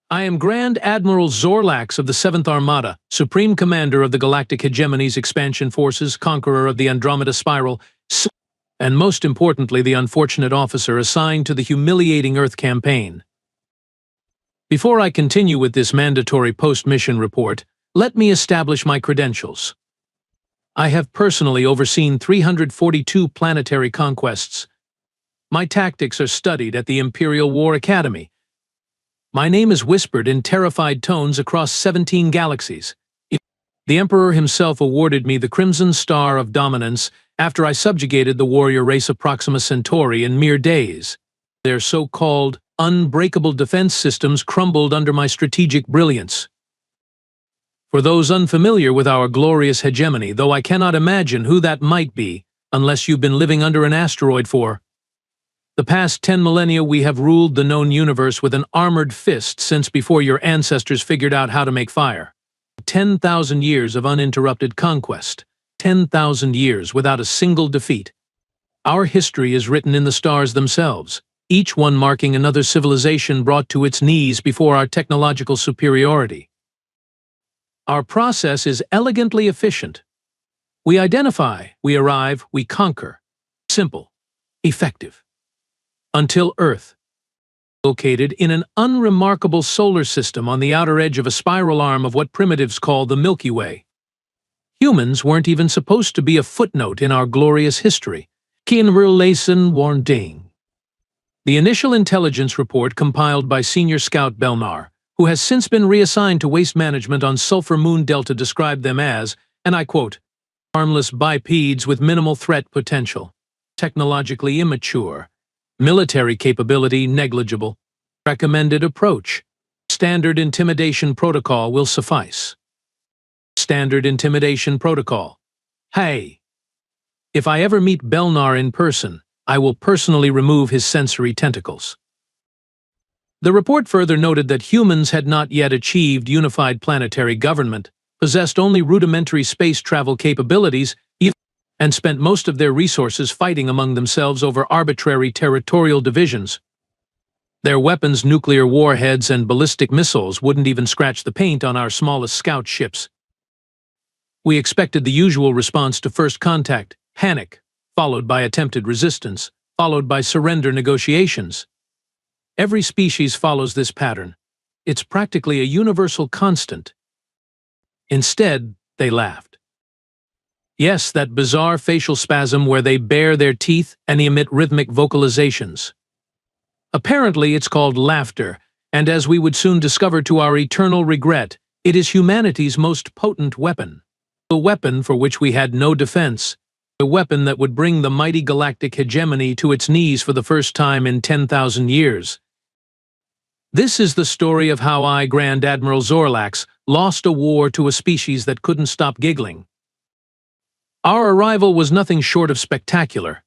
I am Grand Admiral Zorlax of the 7th Armada, Supreme Commander of the Galactic Hegemony's expansion forces, Conqueror of the Andromeda Spiral, and most importantly the unfortunate officer assigned to the humiliating Earth campaign. Before I continue with this mandatory post-mission report, let me establish my credentials. I have personally overseen 342 planetary conquests. My tactics are studied at the Imperial War Academy. My name is whispered in terrified tones across 17 galaxies. The Emperor himself awarded me the Crimson Star of Dominance after I subjugated the warrior race of Proxima Centauri in mere days. Their so-called unbreakable defense systems crumbled under my strategic brilliance. For those unfamiliar with our glorious hegemony, though I cannot imagine who that might be, unless you've been living under an asteroid for the past 10 millennia, we have ruled the known universe with an armored fist since before your ancestors figured out how to make fire. 10,000 years of uninterrupted conquest. 10,000 years without a single defeat. Our history is written in the stars themselves, each one marking another civilization brought to its knees before our technological superiority. Our process is elegantly efficient. We identify, we arrive, we conquer. Simple, effective. Until Earth, located in an unremarkable solar system on the outer edge of a spiral arm of what primitives call the Milky Way. Humans weren't even supposed to be a footnote in our glorious history. The initial intelligence report compiled by Senior Scout Belnar, who has since been reassigned to waste management on Sulfur Moon Delta, described them as, and I quote, harmless bipeds with minimal threat potential, technologically immature, military capability negligible, recommended approach, standard intimidation protocol will suffice. Standard intimidation protocol. Hey! If I ever meet Belnar in person, I will personally remove his sensory tentacles. The report further noted that humans had not yet achieved unified planetary government, possessed only rudimentary space travel capabilities, and spent most of their resources fighting among themselves over arbitrary territorial divisions. Their weapons, nuclear warheads, and ballistic missiles wouldn't even scratch the paint on our smallest scout ships. We expected the usual response to first contact, panic, followed by attempted resistance, followed by surrender negotiations. Every species follows this pattern. It's practically a universal constant. Instead, they laughed. Yes, that bizarre facial spasm where they bare their teeth and emit rhythmic vocalizations. Apparently, it's called laughter, and as we would soon discover to our eternal regret, it is humanity's most potent weapon. A weapon for which we had no defense. A weapon that would bring the mighty galactic hegemony to its knees for the first time in 10,000 years. This is the story of how I, Grand Admiral Zorlax, lost a war to a species that couldn't stop giggling. Our arrival was nothing short of spectacular.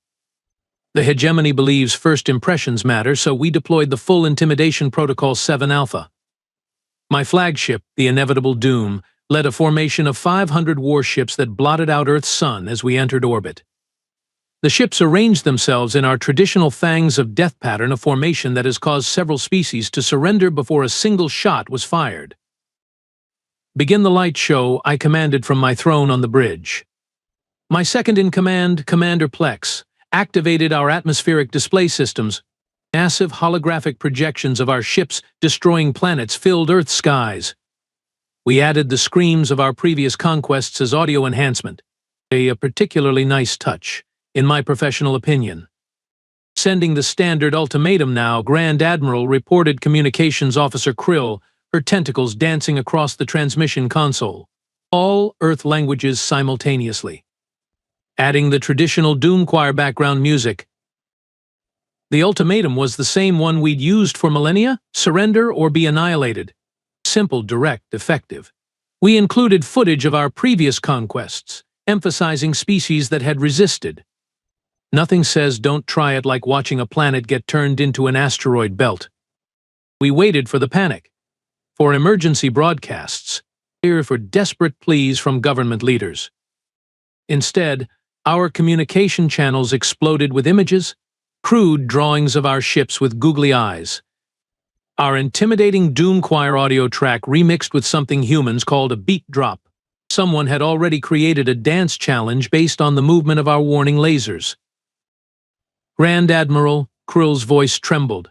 The hegemony believes first impressions matter, so we deployed the full intimidation protocol 7 Alpha. My flagship, the Inevitable Doom, led a formation of 500 warships that blotted out Earth's sun as we entered orbit. The ships arranged themselves in our traditional fangs of death pattern, a formation that has caused several species to surrender before a single shot was fired. Begin the light show, I commanded from my throne on the bridge. My second-in-command, Commander Plex, activated our atmospheric display systems. Massive holographic projections of our ships destroying planets filled Earth's skies. We added the screams of our previous conquests as audio enhancement, a particularly nice touch, in my professional opinion. Sending the standard ultimatum now, Grand Admiral reported Communications Officer Krill, her tentacles dancing across the transmission console. All Earth languages simultaneously. Adding the traditional Doom Choir background music. The ultimatum was the same one we'd used for millennia: surrender or be annihilated. Simple, direct, effective. We included footage of our previous conquests, emphasizing species that had resisted. Nothing says don't try it like watching a planet get turned into an asteroid belt. We waited for the panic, for emergency broadcasts, for desperate pleas from government leaders. Instead, our communication channels exploded with images, crude drawings of our ships with googly eyes. Our intimidating Doom Choir audio track remixed with something humans called a beat drop. Someone had already created a dance challenge based on the movement of our warning lasers. Grand Admiral, Krill's voice trembled.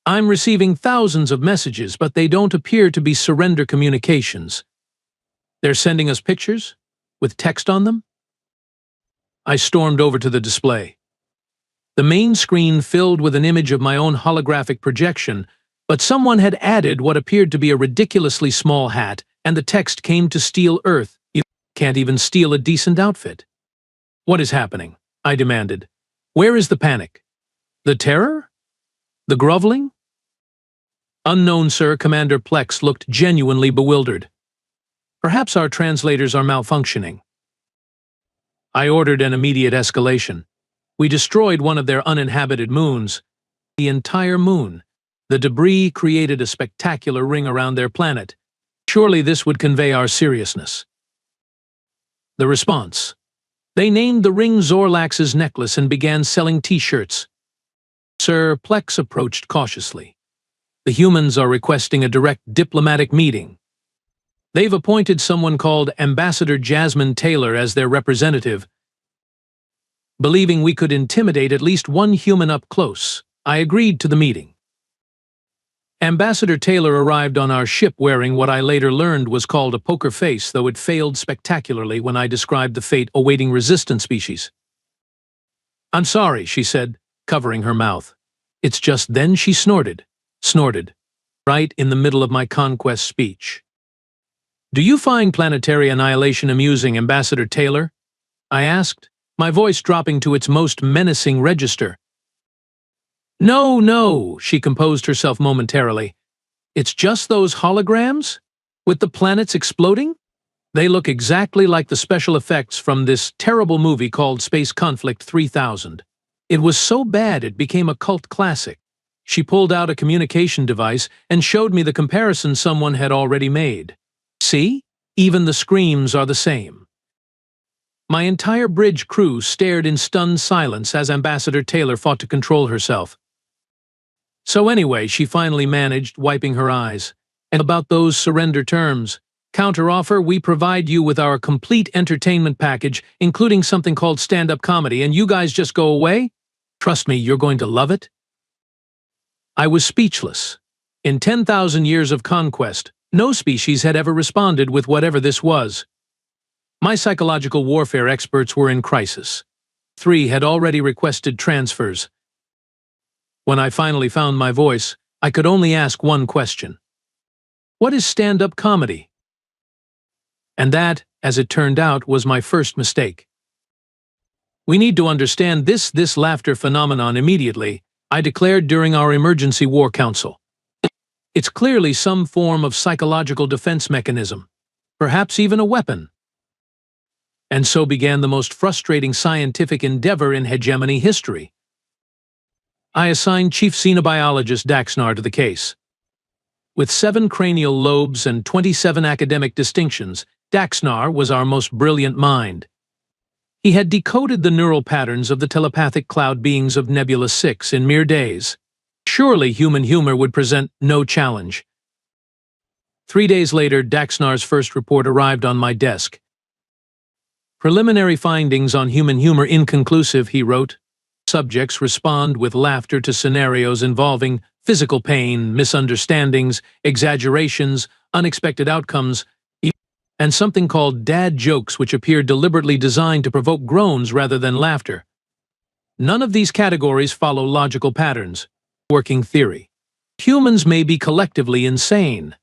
I'm receiving thousands of messages, but they don't appear to be surrender communications. They're sending us pictures? With text on them? I stormed over to the display. The main screen filled with an image of my own holographic projection, but someone had added what appeared to be a ridiculously small hat, and the text came to steal Earth. You can't even steal a decent outfit. What is happening? I demanded. Where is the panic? The terror? The groveling? Unknown, sir, Commander Plex looked genuinely bewildered. Perhaps our translators are malfunctioning. I ordered an immediate escalation. We destroyed one of their uninhabited moons. The entire moon. The debris created a spectacular ring around their planet. Surely this would convey our seriousness. The response. They named the ring Zorlax's necklace and began selling T-shirts. Sir, Plex approached cautiously. The humans are requesting a direct diplomatic meeting. They've appointed someone called Ambassador Jasmine Taylor as their representative. Believing we could intimidate at least one human up close, I agreed to the meeting. Ambassador Taylor arrived on our ship wearing what I later learned was called a poker face, though it failed spectacularly when I described the fate awaiting resistant species. I'm sorry, she said, covering her mouth. It's just then she snorted, right in the middle of my conquest speech. Do you find planetary annihilation amusing, Ambassador Taylor? I asked, my voice dropping to its most menacing register. No, she composed herself momentarily. It's just those holograms? With the planets exploding? They look exactly like the special effects from this terrible movie called Space Conflict 3000. It was so bad it became a cult classic. She pulled out a communication device and showed me the comparison someone had already made. See? Even the screams are the same. My entire bridge crew stared in stunned silence as Ambassador Taylor fought to control herself. So anyway, she finally managed, wiping her eyes. And about those surrender terms. Counteroffer, we provide you with our complete entertainment package, including something called stand-up comedy, and you guys just go away? Trust me, you're going to love it. I was speechless. In 10,000 years of conquest, no species had ever responded with whatever this was. My psychological warfare experts were in crisis. 3 had already requested transfers. When I finally found my voice, I could only ask one question. What is stand-up comedy? And that, as it turned out, was my first mistake. We need to understand this laughter phenomenon immediately, I declared during our emergency war council. It's clearly some form of psychological defense mechanism, perhaps even a weapon. And so began the most frustrating scientific endeavor in hegemony history. I assigned Chief Xenobiologist Daxnar to the case. With 7 cranial lobes and 27 academic distinctions, Daxnar was our most brilliant mind. He had decoded the neural patterns of the telepathic cloud beings of Nebula 6 in mere days. Surely human humor would present no challenge. 3 days later, Daxnar's first report arrived on my desk. Preliminary findings on human humor inconclusive, he wrote. Subjects respond with laughter to scenarios involving physical pain, misunderstandings, exaggerations, unexpected outcomes, and something called dad jokes, which appear deliberately designed to provoke groans rather than laughter. None of these categories follow logical patterns. Working theory. Humans may be collectively insane.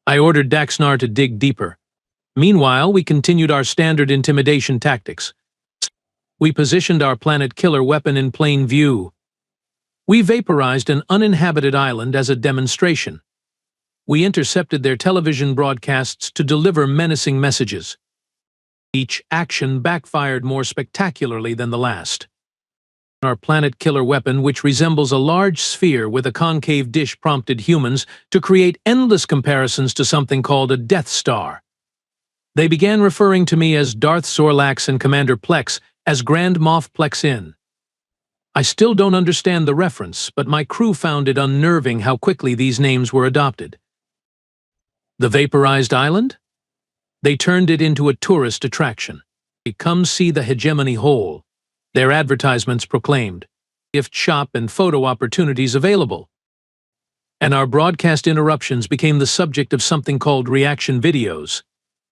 I ordered Daxnar to dig deeper. Meanwhile, we continued our standard intimidation tactics. We positioned our planet killer weapon in plain view. We vaporized an uninhabited island as a demonstration. We intercepted their television broadcasts to deliver menacing messages. Each action backfired more spectacularly than the last. Our planet killer weapon, which resembles a large sphere with a concave dish, prompted humans to create endless comparisons to something called a Death Star. They began referring to me as Darth Zorlax and Commander Plex as Grand Moff Plexin. I still don't understand the reference, but my crew found it unnerving how quickly these names were adopted. The vaporized island? They turned it into a tourist attraction. Come see the hegemony hole. Their advertisements proclaimed, gift shop and photo opportunities available. And our broadcast interruptions became the subject of something called reaction videos.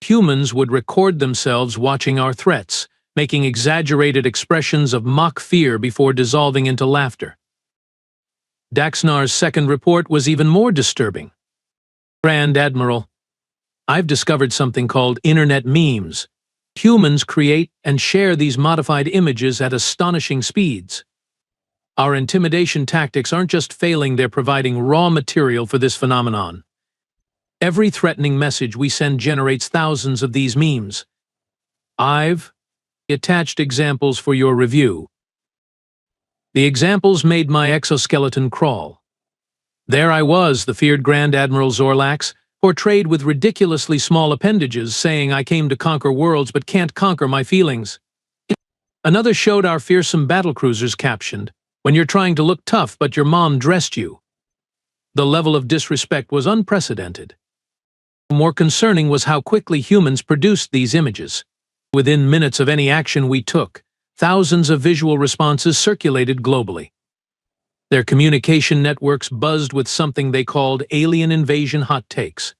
Humans would record themselves watching our threats, making exaggerated expressions of mock fear before dissolving into laughter. Daxnar's second report was even more disturbing. Grand Admiral, I've discovered something called internet memes. Humans create and share these modified images at astonishing speeds. Our intimidation tactics aren't just failing, they're providing raw material for this phenomenon. Every threatening message we send generates thousands of these memes. I've attached examples for your review. The examples made my exoskeleton crawl. There I was, the feared Grand Admiral Zorlax, portrayed with ridiculously small appendages, saying I came to conquer worlds but can't conquer my feelings. Another showed our fearsome battlecruisers captioned, when you're trying to look tough but your mom dressed you. The level of disrespect was unprecedented. More concerning was how quickly humans produced these images. Within minutes of any action we took, thousands of visual responses circulated globally. Their communication networks buzzed with something they called alien invasion hot takes.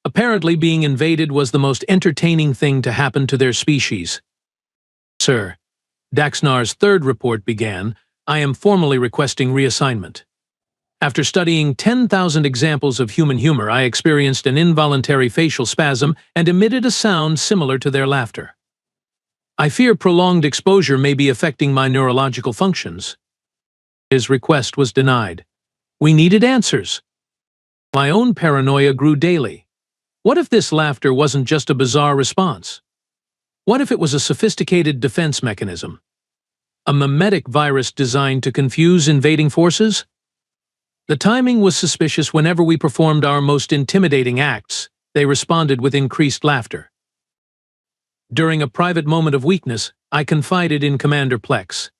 Apparently, being invaded was the most entertaining thing to happen to their species. Sir, Daxnar's third report began, I am formally requesting reassignment. After studying 10,000 examples of human humor, I experienced an involuntary facial spasm and emitted a sound similar to their laughter. I fear prolonged exposure may be affecting my neurological functions. His request was denied. We needed answers. My own paranoia grew daily. What if this laughter wasn't just a bizarre response? What if it was a sophisticated defense mechanism? A mimetic virus designed to confuse invading forces? The timing was suspicious. Whenever we performed our most intimidating acts, they responded with increased laughter. During a private moment of weakness, I confided in Commander Plex.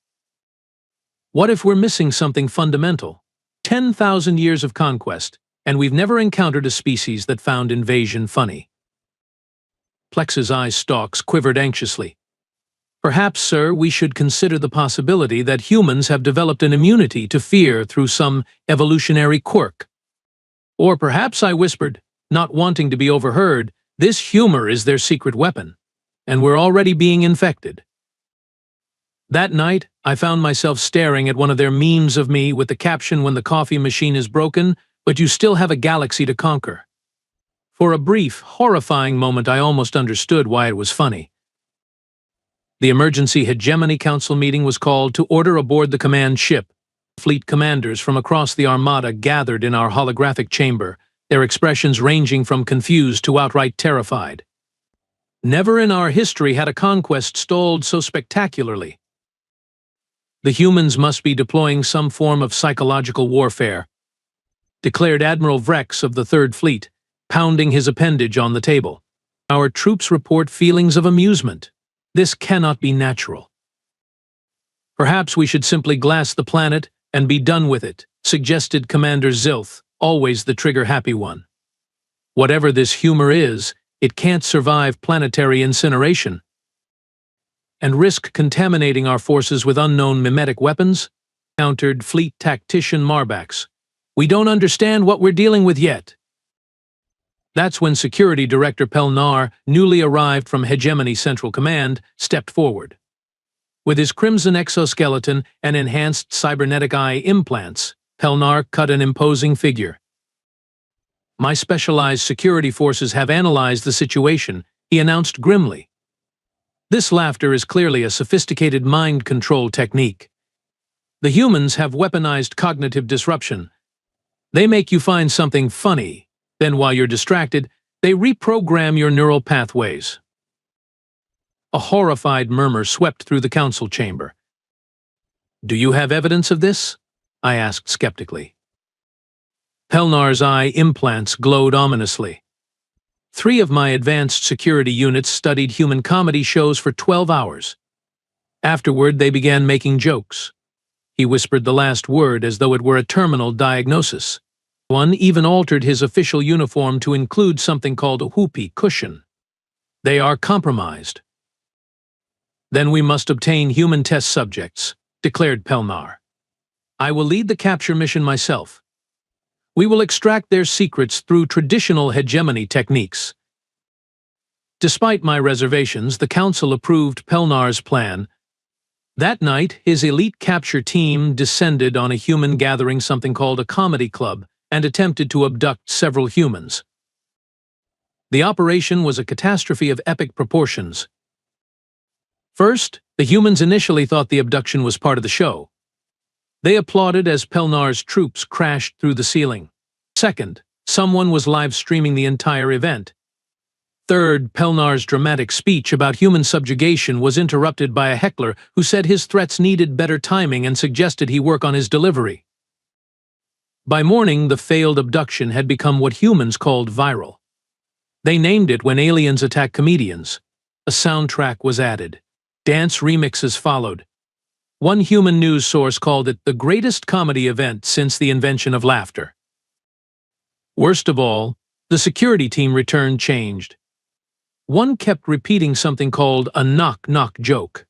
What if we're missing something fundamental? 10,000 years of conquest, and we've never encountered a species that found invasion funny. Plex's eye stalks quivered anxiously. Perhaps, sir, we should consider the possibility that humans have developed an immunity to fear through some evolutionary quirk. Or perhaps, I whispered, not wanting to be overheard, this humor is their secret weapon, and we're already being infected. That night, I found myself staring at one of their memes of me with the caption, when the coffee machine is broken, but you still have a galaxy to conquer. For a brief, horrifying moment, I almost understood why it was funny. The Emergency Hegemony Council meeting was called to order aboard the command ship. Fleet commanders from across the Armada gathered in our holographic chamber, their expressions ranging from confused to outright terrified. Never in our history had a conquest stalled so spectacularly. The humans must be deploying some form of psychological warfare, declared Admiral Vrex of the Third Fleet, pounding his appendage on the table. Our troops report feelings of amusement. This cannot be natural. Perhaps we should simply glass the planet and be done with it, suggested Commander Zilth, always the trigger-happy one. Whatever this humor is, it can't survive planetary incineration. And risk contaminating our forces with unknown mimetic weapons? Countered Fleet Tactician Marbax. We don't understand what we're dealing with yet. That's when Security Director Pelnar, newly arrived from Hegemony Central Command, stepped forward. With his crimson exoskeleton and enhanced cybernetic eye implants, Pelnar cut an imposing figure. My specialized security forces have analyzed the situation, he announced grimly. This laughter is clearly a sophisticated mind control technique. The humans have weaponized cognitive disruption. They make you find something funny, then while you're distracted, they reprogram your neural pathways. A horrified murmur swept through the council chamber. Do you have evidence of this? I asked skeptically. Pelnar's eye implants glowed ominously. 3 of my advanced security units studied human comedy shows for 12 hours. Afterward, they began making jokes. He whispered the last word as though it were a terminal diagnosis. One even altered his official uniform to include something called a whoopee cushion. They are compromised. Then we must obtain human test subjects, declared Pelnar. I will lead the capture mission myself. We will extract their secrets through traditional hegemony techniques. Despite my reservations, the Council approved Pelnar's plan. That night, his elite capture team descended on a human gathering something called a comedy club and attempted to abduct several humans. The operation was a catastrophe of epic proportions. First, the humans initially thought the abduction was part of the show. They applauded as Pelnar's troops crashed through the ceiling. Second, someone was live-streaming the entire event. Third, Pelnar's dramatic speech about human subjugation was interrupted by a heckler who said his threats needed better timing and suggested he work on his delivery. By morning, the failed abduction had become what humans called viral. They named it when aliens attack comedians. A soundtrack was added. Dance remixes followed. One human news source called it the greatest comedy event since the invention of laughter. Worst of all, the security team returned changed. One kept repeating something called a knock-knock joke.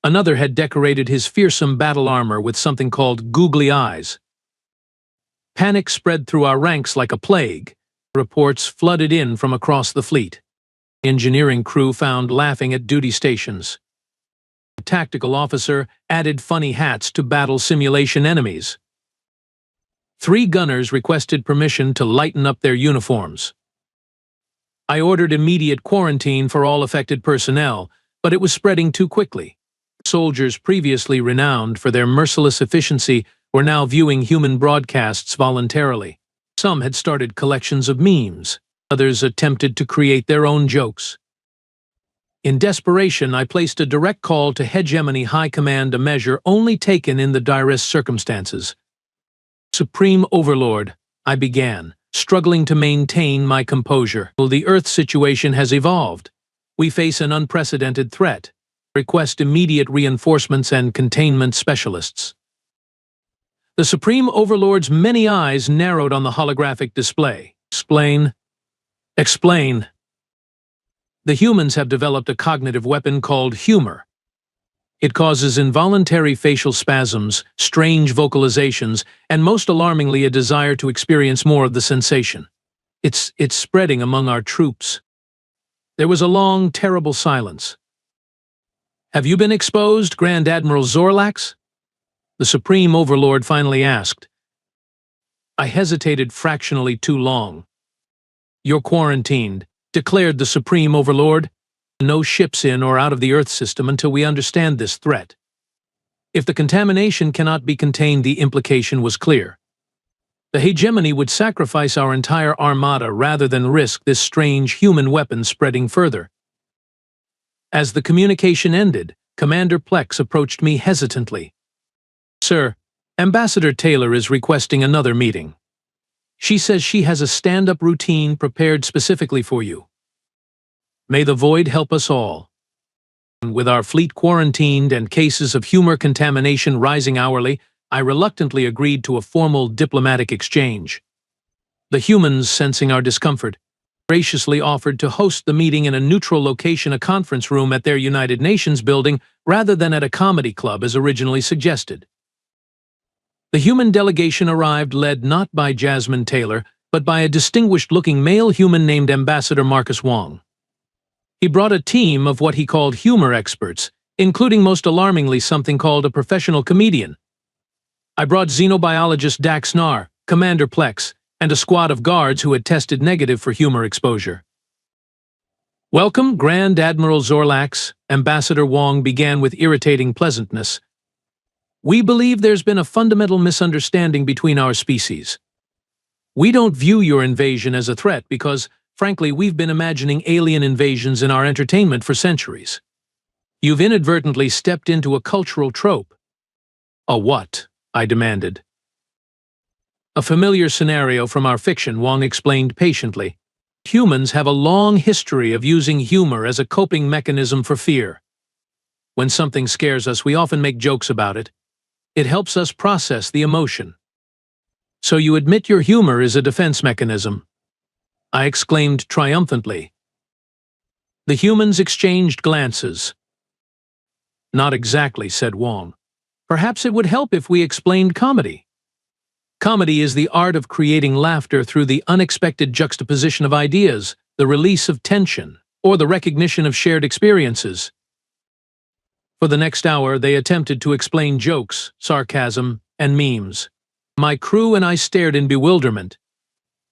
Another had decorated his fearsome battle armor with something called googly eyes. Panic spread through our ranks like a plague. Reports flooded in from across the fleet. Engineering crew found laughing at duty stations. A tactical officer added funny hats to battle simulation enemies. 3 gunners requested permission to lighten up their uniforms. I ordered immediate quarantine for all affected personnel, but it was spreading too quickly. Soldiers previously renowned for their merciless efficiency were now viewing human broadcasts voluntarily. Some had started collections of memes. Others attempted to create their own jokes. In desperation, I placed a direct call to Hegemony High Command, a measure only taken in the direst circumstances. Supreme Overlord, I began, struggling to maintain my composure. The Earth situation has evolved. We face an unprecedented threat. Request immediate reinforcements and containment specialists. The Supreme Overlord's many eyes narrowed on the holographic display. Explain. Explain. The humans have developed a cognitive weapon called humor. It causes involuntary facial spasms, strange vocalizations, and most alarmingly a desire to experience more of the sensation. It's spreading among our troops. There was a long, terrible silence. Have you been exposed, Grand Admiral Zorlax? The Supreme Overlord finally asked. I hesitated fractionally too long. You're quarantined, declared the Supreme Overlord. No ships in or out of the Earth system until we understand this threat. If the contamination cannot be contained, the implication was clear. The hegemony would sacrifice our entire armada rather than risk this strange human weapon spreading further. As the communication ended, Commander Plex approached me hesitantly. Sir, Ambassador Taylor is requesting another meeting. She says she has a stand-up routine prepared specifically for you. May the void help us all. With our fleet quarantined and cases of humor contamination rising hourly, I reluctantly agreed to a formal diplomatic exchange. The humans, sensing our discomfort, graciously offered to host the meeting in a neutral location, a conference room at their United Nations building, rather than at a comedy club as originally suggested. The human delegation arrived led not by Jasmine Taylor, but by a distinguished-looking male human named Ambassador Marcus Wong. He brought a team of what he called humor experts, including most alarmingly something called a professional comedian. I brought xenobiologist Dax Nar, Commander Plex, and a squad of guards who had tested negative for humor exposure. Welcome, Grand Admiral Zorlax, Ambassador Wong began with irritating pleasantness. We believe there's been a fundamental misunderstanding between our species. We don't view your invasion as a threat because, frankly, we've been imagining alien invasions in our entertainment for centuries. You've inadvertently stepped into a cultural trope. A what? I demanded. A familiar scenario from our fiction, Wong explained patiently. Humans have a long history of using humor as a coping mechanism for fear. When something scares us, we often make jokes about it. It helps us process the emotion. So you admit your humor is a defense mechanism? I exclaimed triumphantly. The humans exchanged glances. Not exactly, said Wong. Perhaps it would help if we explained comedy. Comedy is the art of creating laughter through the unexpected juxtaposition of ideas, the release of tension, or the recognition of shared experiences. For the next hour, they attempted to explain jokes, sarcasm, and memes. My crew and I stared in bewilderment.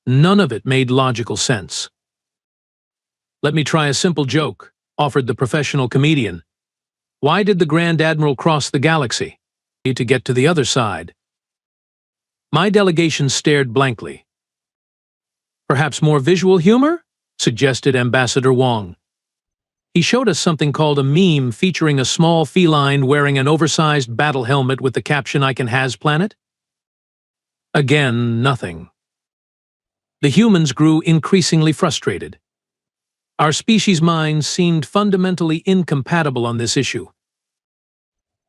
None of it made logical sense. Let me try a simple joke, offered the professional comedian. Why did the Grand Admiral cross the galaxy? To get to the other side. My delegation stared blankly. Perhaps more visual humor? Suggested Ambassador Wong. He showed us something called a meme featuring a small feline wearing an oversized battle helmet with the caption "I can has planet." Again, nothing. The humans grew increasingly frustrated. Our species' minds seemed fundamentally incompatible on this issue.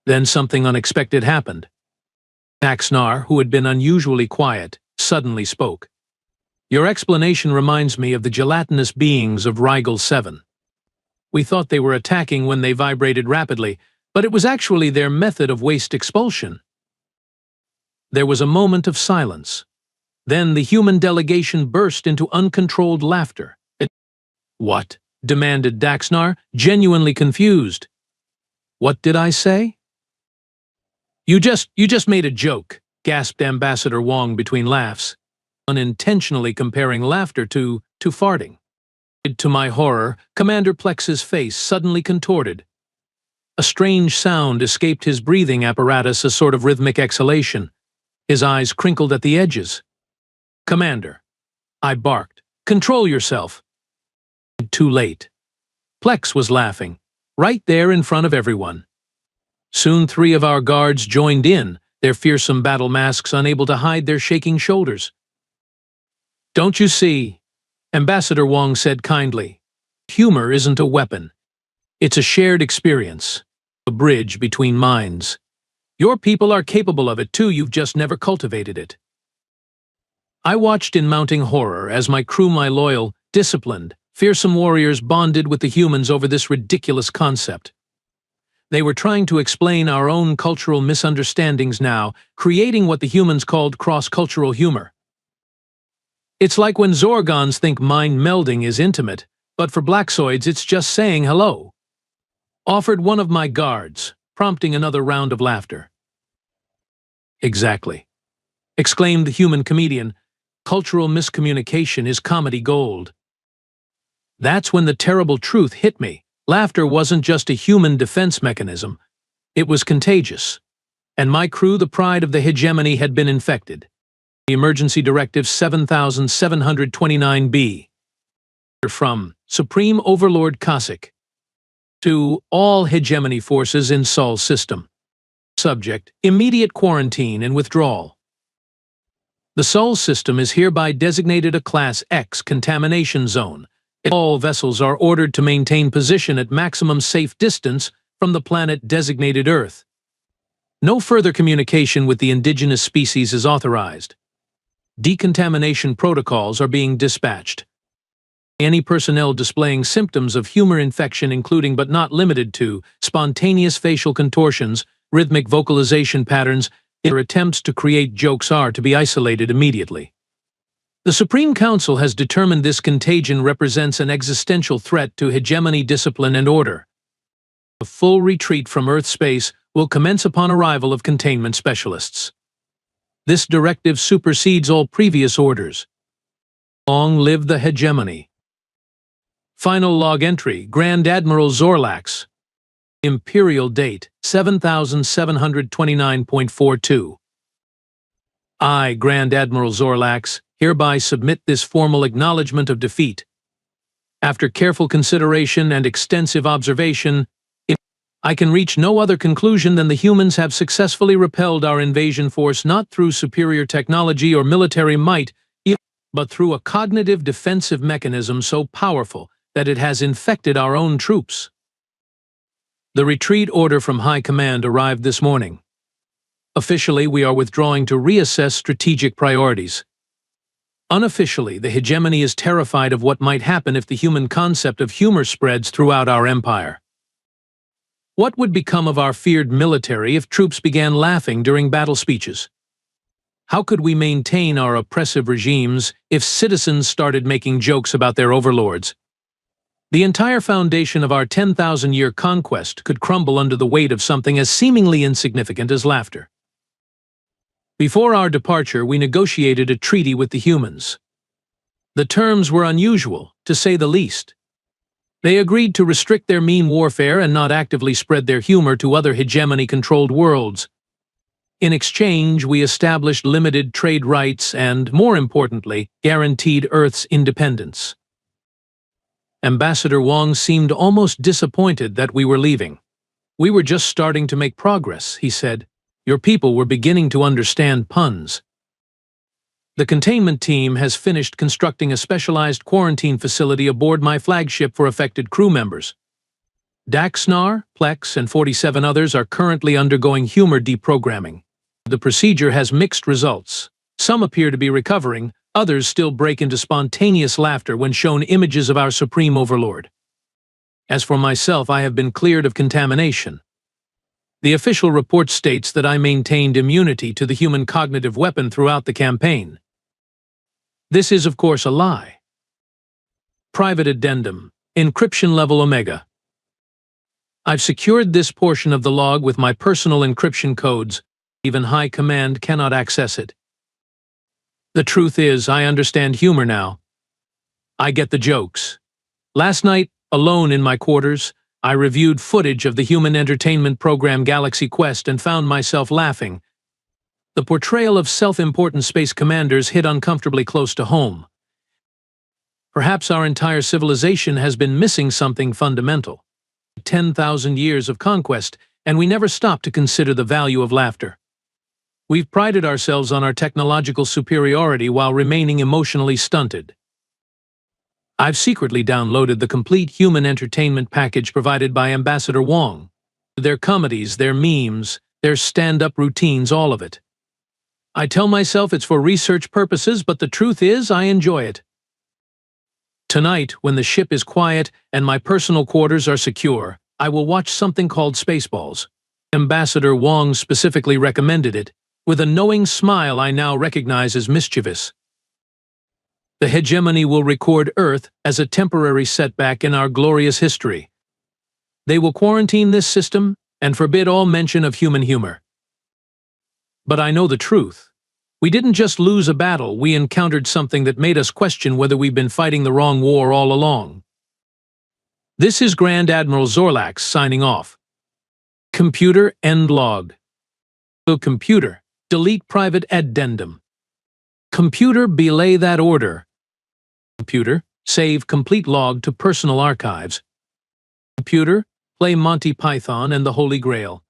Then something unexpected happened. Daxnar, who had been unusually quiet, suddenly spoke. Your explanation reminds me of the gelatinous beings of Rigel 7. We thought they were attacking when they vibrated rapidly, but it was actually their method of waste expulsion. There was a moment of silence. Then the human delegation burst into uncontrolled laughter. What? Demanded Daxnar, genuinely confused. What did I say? You just made a joke, gasped Ambassador Wong between laughs, unintentionally comparing laughter to farting. To my horror, Commander Plex's face suddenly contorted. A strange sound escaped his breathing apparatus, a sort of rhythmic exhalation. His eyes crinkled at the edges. Commander, I barked. Control yourself. Too late. Plex was laughing, right there in front of everyone. Soon 3 of our guards joined in, their fearsome battle masks unable to hide their shaking shoulders. Don't you see? Ambassador Wong said kindly. Humor isn't a weapon. It's a shared experience, a bridge between minds. Your people are capable of it too, you've just never cultivated it. I watched in mounting horror as my crew, my loyal, disciplined, fearsome warriors bonded with the humans over this ridiculous concept. They were trying to explain our own cultural misunderstandings now, creating what the humans called cross-cultural humor. It's like when Zorgons think mind melding is intimate, but for Blackzoids it's just saying hello. Offered one of my guards, prompting another round of laughter. Exactly, exclaimed the human comedian. Cultural miscommunication is comedy gold. That's when the terrible truth hit me. Laughter wasn't just a human defense mechanism. It was contagious. And my crew, the pride of the hegemony, had been infected. The Emergency Directive 7729B. From Supreme Overlord Cossack to all hegemony forces in Sol's system. Subject: immediate quarantine and withdrawal. The Sol system is hereby designated a Class X contamination zone. All vessels are ordered to maintain position at maximum safe distance from the planet designated Earth. No further communication with the indigenous species is authorized. Decontamination protocols are being dispatched. Any personnel displaying symptoms of humor infection, including but not limited to spontaneous facial contortions, rhythmic vocalization patterns, or attempts to create jokes, are to be isolated immediately. The Supreme Council has determined this contagion represents an existential threat to hegemony, discipline, and order. A full retreat from Earth space will commence upon arrival of containment specialists. This directive supersedes all previous orders. Long live the hegemony. Final log entry: Grand Admiral Zorlax. Imperial date: 7729.42. I, Grand Admiral Zorlax, hereby submit this formal acknowledgement of defeat. After careful consideration and extensive observation, I can reach no other conclusion than the humans have successfully repelled our invasion force not through superior technology or military might, but through a cognitive defensive mechanism so powerful that it has infected our own troops. The retreat order from High Command arrived this morning. Officially, we are withdrawing to reassess strategic priorities. Unofficially, the hegemony is terrified of what might happen if the human concept of humor spreads throughout our empire. What would become of our feared military if troops began laughing during battle speeches? How could we maintain our oppressive regimes if citizens started making jokes about their overlords? The entire foundation of our 10,000-year conquest could crumble under the weight of something as seemingly insignificant as laughter. Before our departure, we negotiated a treaty with the humans. The terms were unusual, to say the least. They agreed to restrict their mean warfare and not actively spread their humor to other hegemony-controlled worlds. In exchange, we established limited trade rights and, more importantly, guaranteed Earth's independence. Ambassador Wang seemed almost disappointed that we were leaving. "We were just starting to make progress," he said. "Your people were beginning to understand puns." The containment team has finished constructing a specialized quarantine facility aboard my flagship for affected crew members. Daxnar, Plex, and 47 others are currently undergoing humor deprogramming. The procedure has mixed results. Some appear to be recovering, others still break into spontaneous laughter when shown images of our supreme overlord. As for myself, I have been cleared of contamination. The official report states that I maintained immunity to the human cognitive weapon throughout the campaign. This is, of course, a lie. Private addendum, encryption level Omega. I've secured this portion of the log with my personal encryption codes. Even High Command cannot access it. The truth is, I understand humor now. I get the jokes. Last night, alone in my quarters, I reviewed footage of the human entertainment program Galaxy Quest and found myself laughing. The portrayal of self-important space commanders hit uncomfortably close to home. Perhaps our entire civilization has been missing something fundamental. 10,000 years of conquest, and we never stopped to consider the value of laughter. We've prided ourselves on our technological superiority while remaining emotionally stunted. I've secretly downloaded the complete human entertainment package provided by Ambassador Wang. Their comedies, their memes, their stand-up routines, all of it. I tell myself it's for research purposes, but the truth is I enjoy it. Tonight, when the ship is quiet and my personal quarters are secure, I will watch something called Spaceballs. Ambassador Wang specifically recommended it, with a knowing smile I now recognize as mischievous. The hegemony will record Earth as a temporary setback in our glorious history. They will quarantine this system and forbid all mention of human humor. But I know the truth. We didn't just lose a battle, we encountered something that made us question whether we've been fighting the wrong war all along. This is Grand Admiral Zorlax signing off. Computer end log. Computer, delete private addendum. Computer, belay that order. Computer, save complete log to personal archives. Computer, play Monty Python and the Holy Grail.